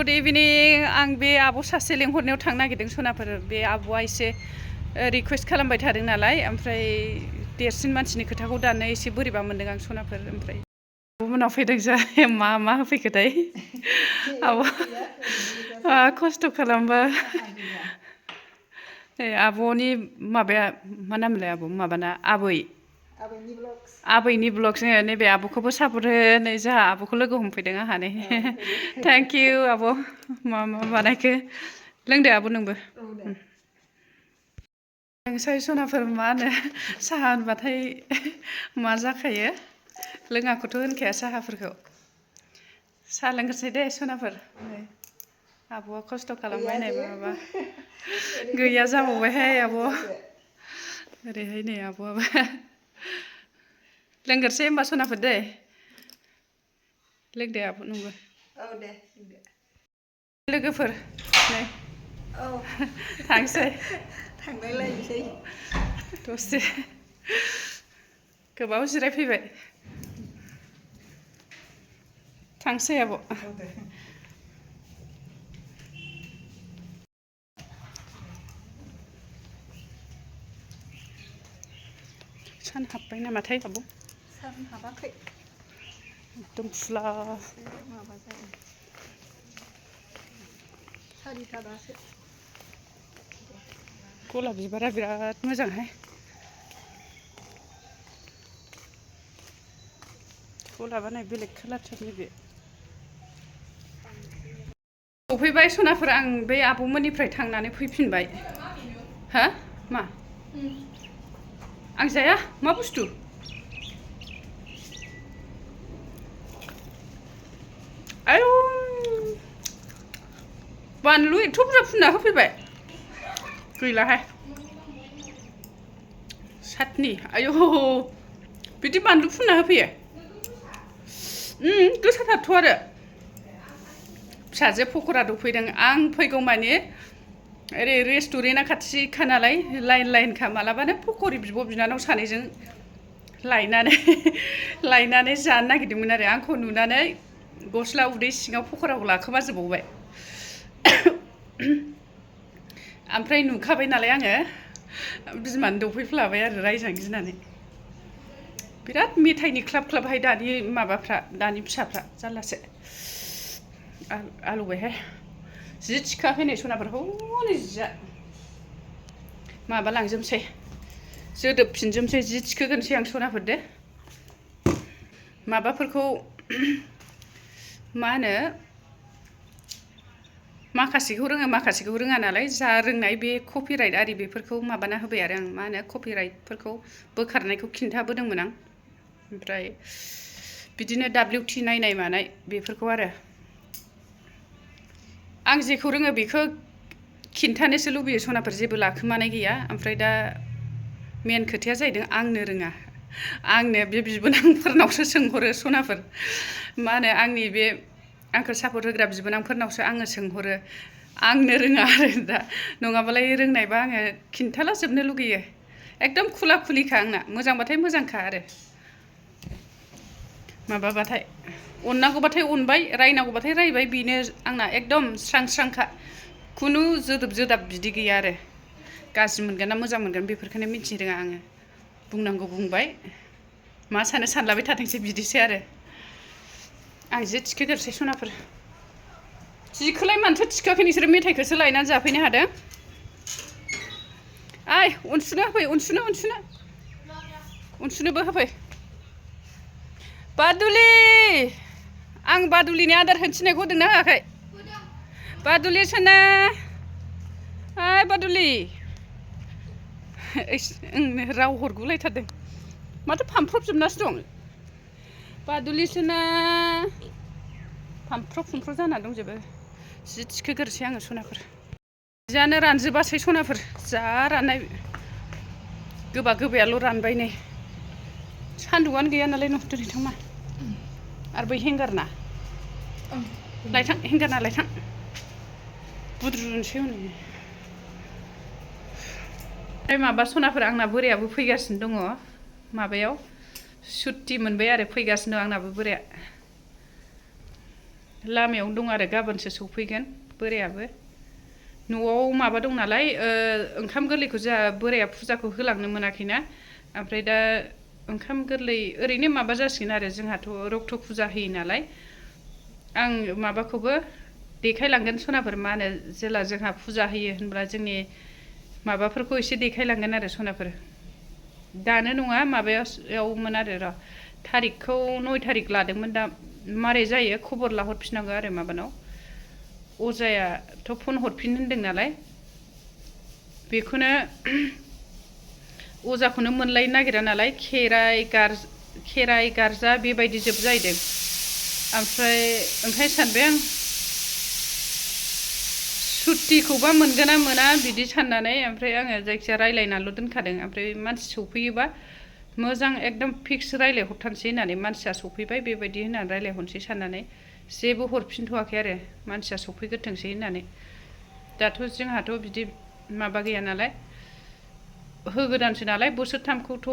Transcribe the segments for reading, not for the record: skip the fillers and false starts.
good इभिनिं आं बे आब' सासे लेंहरनायाव थांनो नागिरदों सनाफोर बे आब'आ एसे रिक्वेस्ट खालामबाय थादों नालाय ओमफ्राय देरसिन मानसिनि खोथाखौ दानो एसे बोरैबा मोनदों आं सनाफोर ओमफ्राय आब'मोनाव फैदों जा मा होफैखोथाय आब' खस्थ' खालामबा आब'नि माबाया मा नामलाय आब' माबाना आबैनि ब्लग्स नैबे आब'खौबो सापर्ट हो नै जोंहा आब'खौ लोगो हमफैदों आंहा नै थेंक इउ आब' मा बानायखो लोंदो आब' नोंबो नोंसाय सनाफोर मा होनो साहा होनबाथाय मा जाखायो लोङाखौथ' होनखाया साहाफोरखौ साहा लोंग्रोसै दे सनाफोर आब'आ खस्थ' खालामबाय नै माबा गैया जाबावबायहाय आब' ओरैहाय नै आब'आबो लोंग्रोसै होमबा सनाफोर दे लोंदो आब' नोंबो दे लोंदो लोगोफोर नै थांसै थांलायलायनोसै दसे गोबाव जिरायफैबाय थांसै आब' सान हाबबाय नामाथाय आब' सान हाबाखै एकदम फुला माबा जादों 4टा दासो गलाप बिबारा बिराद मोजांहाय गलापा नै बेलेग कालारथारनि बे सफैबाय सनाफोर आं बे आब'मोननिफ्राय थांनानै फैफिनबाय हा मा आं जाया मा बुस्थु आयौ बानलु एथ' बुरजा फुनना होफैबाय गैलाहाय सातनि आयौ बिदि बानलु फुनना होफैयो गोसाथारथ' आरो फिसाजो पक'रा दौफैदों आं फैगौ मानि ओरै रेस्टुरेन्टआ खाथिखा नालाय लाइनखा मालाबानो पक'रि बिब' बिनानाव सानैजों लायनानै जानो नागिरदोंमोन आरो आंखौ नुनानै गस्ला उदै सिङाव पक'राखौ लाखोमाजोबबावबाय ओमफ्राय नुखाबाय नालाय आङो बिमानो दौफैफ्लाबाय आरो रायजानो गिनानै बिराद मेथाइनि ख्लाब ख्लाबहाय दानि माबाफ्रा दानि फिसाफ्रा जारलासो आलौबायहाय जि थिखाखै नै सनाफोर हनै जिया माबा लांजोबसै जोदोबफिनजोबसै जि थिखोगोनसै आं सनाफोर दे माबाफोरखौ मा होनो माखासेखौ रोङो माखासेखौ रोङा नालाय जा रोंनाय बे कपिराइट आरि बेफोरखौ माबाना होबाय आरो आं मा होनो कपिराइटफोरखौ बोखारनायखौ खिन्थाबोदोंमोन आं ओमफ्राय बिदिनो WT नायनाय मानाय बेफोरखौ आरो आं जेखौ रोङो बेखौ खिन्थानोसो लुबैयो सनाफोर जेबो लाखोमानाय गैया ओमफ्राय दा मेन खोथाया जाहैदों आंनो रोङा आंनो बे बिबोनांफोरनावसो सोंहरो सनाफोर मा होनो आंनि बे आंखौ सापर्ट होग्रा बिबोनांफोरनावसो आङो सोंहरो आंनो रोङा आरो दा नङाबालाय रोंनायबा आङो खिन्थाला जोबनो लुगैयो एकदम खुला खुलिखा आंना मोजांबाथाय मोजांखा आरो माबाबाथाय अननांगौबाथाय अनबाय रायनांगौबाथाय रायबाय बेनो आंना एकदम स्रां स्रांखा खुनु जोदोब जोदाब बिदि गैया आरो गाज्रि मोनगोन ना मोजां मोनगोन बेफोरखौनो मिथिनो रोङा आङो बुंनांगौ बुंबाय मा सानो सानलाबाय थाथोंसै बिदिसो आरो आं जि थिखोगोरसै सनाफोर जिखौलाय मानोथो थिखोआखै नोंसोरो मेथाइखौसो लायनानै जाफैनो हादों आइ अनसुनो होफै अनसुनोबो होफै बादुलि आं बादुलिनि आदार होनो थिननायखौ होदोंना होआखै बादुलि सोना ओइ बादुलि राव हरगुलायथारदों माथो फानफ्रबजोबनासो दं बादुलि सोना फानफ्रब फुमफ्रब जाना दंजोबो जि थिखोगोरसै आङो सनाफोर जियानो रानजोबासै सनाफोर जा राननाय गोबा गोबायाल' रानबाय नै सान्दुंआनो गैया नालाय दिनै थांमा आरो बै हेंगारना लायथां हेंगारना लायथां बुद्रुनोसै हनै ओमफ्राय माबा सनाफोर आंना बोरायाबो फैगासिनो दङ माबायाव सुट्टि मोनबाय आरो फैगासिनो आंनाबो बोराया लामायावनो दं आरो गाबोनसो सफैगोन बोरायाबो न'आव माबा दं नालाय ओंखाम गोरलैखौ जोंहा बोराया फुजाखौ होलांनो मोनाखैना ओमफ्राय दा ओंखाम गोरलै ओरैनो माबा जासिगोन आरो जोंहाथ' रक्त फुजा होयो नालाय आं माबाखौबो देखायलांगोन सनाफोर मा होनो जेला जोंहा फुजा होयो होनब्ला जोंनि माबाफोरखौ एसे देखायलांगोन आरो सनाफोर दानो नङा माबायावमोन आरो र' थारिखखौ 9 थारिख लादोंमोन दा मारै जायो खबर लाहरफिननांगौ आरो माबानाव अजायाथ' फन हरफिन होनदों नालाय बेखौनो अजाखौनो मोनलायनो नागिरा नालाय खेराइ गारजा बेबायदि जोब जाहैदों ओमफ्राय ओंखायनो सानबाय आं सुतिखौबा मोनगोन ना मोना बिदि साननानै ओमफ्राय आङो जायखिजाया रायलायनानैल' दोनखादों ओमफ्राय मानसि सफैयोबा मोजां एकदम फिक्स रायलायहरथारनोसै होननानै मानसिया सफैबाय बेबायदि होननानै रायलायहरनोसै साननानै जेबो हरफिनथ'वाखै आरो मानसिया सफैग्रोथोंसै होननानै दाथ' जोंहाथ' बिदि माबा गैया नालाय होगोदानसो नालाय बोसोरथामखौथ'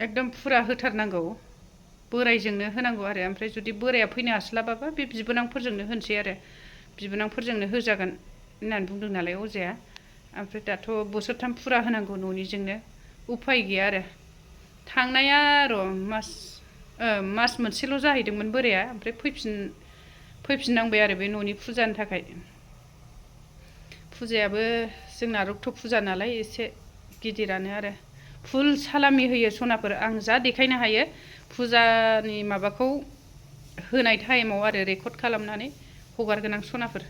एकदम फुरा होथारनांगौ बोरायजोंनो होनांगौ आरो ओमफ्राय जुदि बोराया फैनो हास्लाबाबा बे बिबोनांफोरजोंनो होनोसै आरो बिबोनांफोरजोंनो होजागोन होननानै बुंदों नालाय अजाया ओमफ्राय दाथ' बोसोरथाम फुरा होनांगौ न'निजोंनो उफाय गैया आरो थांनाया र' मास मोनसेल' जाहैदोंमोन बोराया ओमफ्राय फैफिननांबाय आरो बे न'नि फुजानि थाखाय फुजायाबो जोंना रक्त फुजा नालाय एसे गिदिरानो आरो फुल सालामि होयो सनाफोर आं जा देखायनो हायो फुजानि माबाखौ होनाय टाइमाव आरो रेकर्ड खालामनानै हगारगोन आं सनाफोर